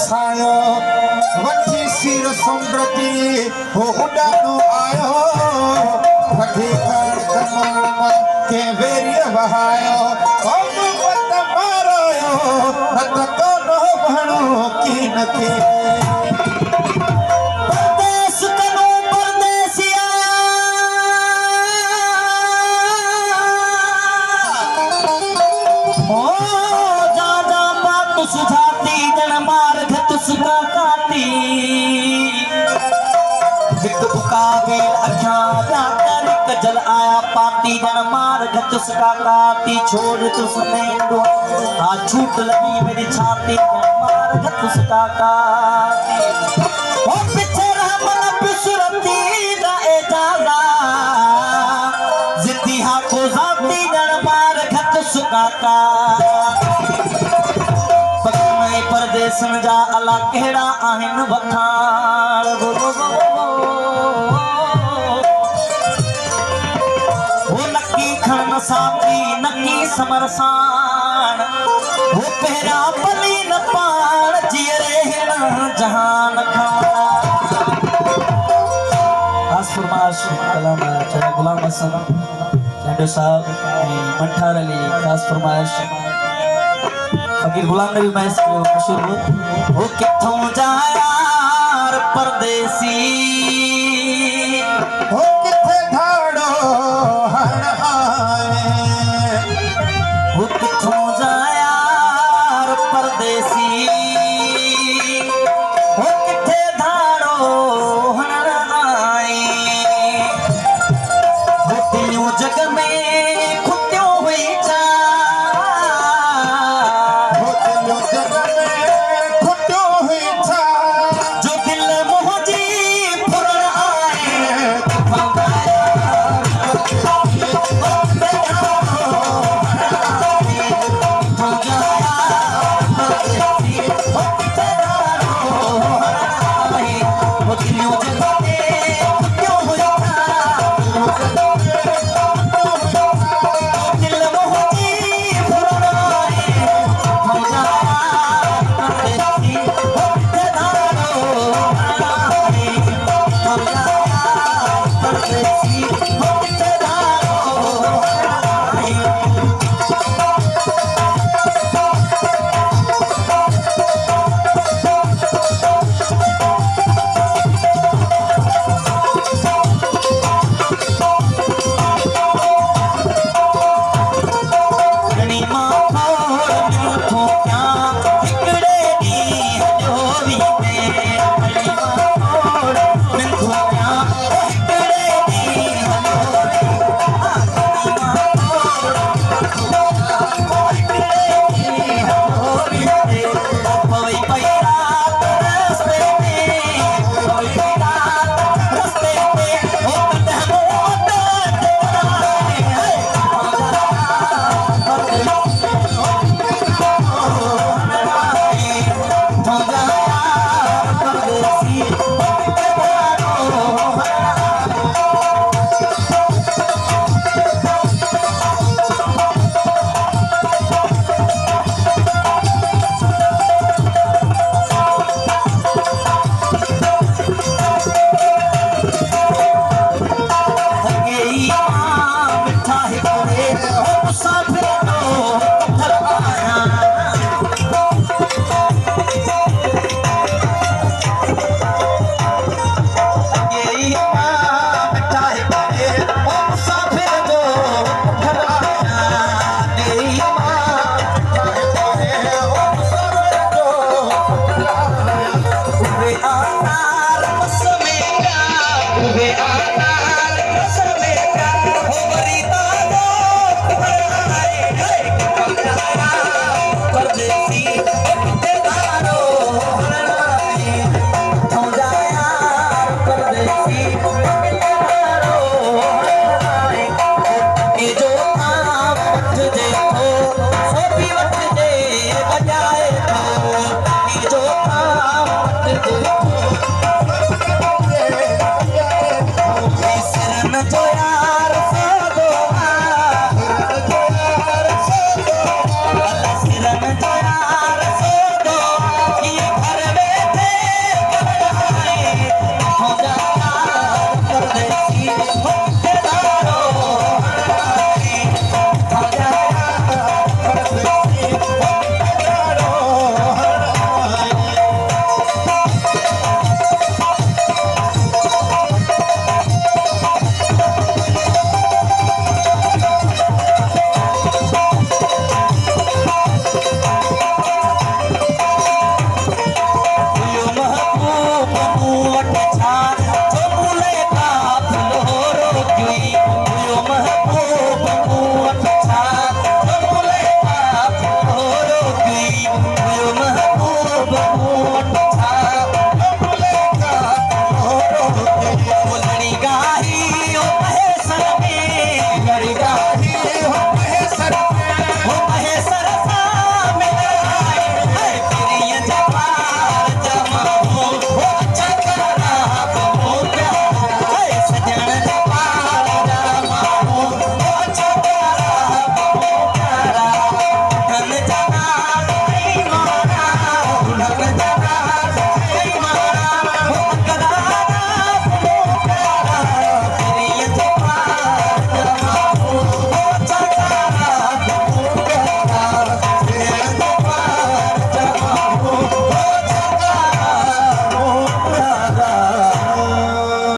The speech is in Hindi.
सायो वठी सिर समृद्धि हो उडानो आयो वठी कर कमण के वेरिय बहायो मत मारो नत कोनो भणो की नके परदेस कनो परदेसिया ओ जा जा बात सुझाती जन मार घतुसका काती एक बुकावे अखा जाकर जल आया पाती जन मार घतुसका काती छोड़ तुसने दो आ छूट लगी मेरी छाती जन मार घतुसका काती ओ पीछे रहमन बिसरती दा एजाजा जिद्दी हा को जाती जन मार घतुसका काती परदेसन जा अला केड़ा आहिन वखाण वो नक्की खण साथी नक्की समरसान वो पहरा पली न पाण जियरे हिन जहान खाना खास फरमाश कलाम चला गुलाम हसन चंडो साहब मंठार अली खास फरमाश फकीर गुलाम नबी मैस मशहूर वो किथों जायार परदेसी हो किथे ढाड़ो हण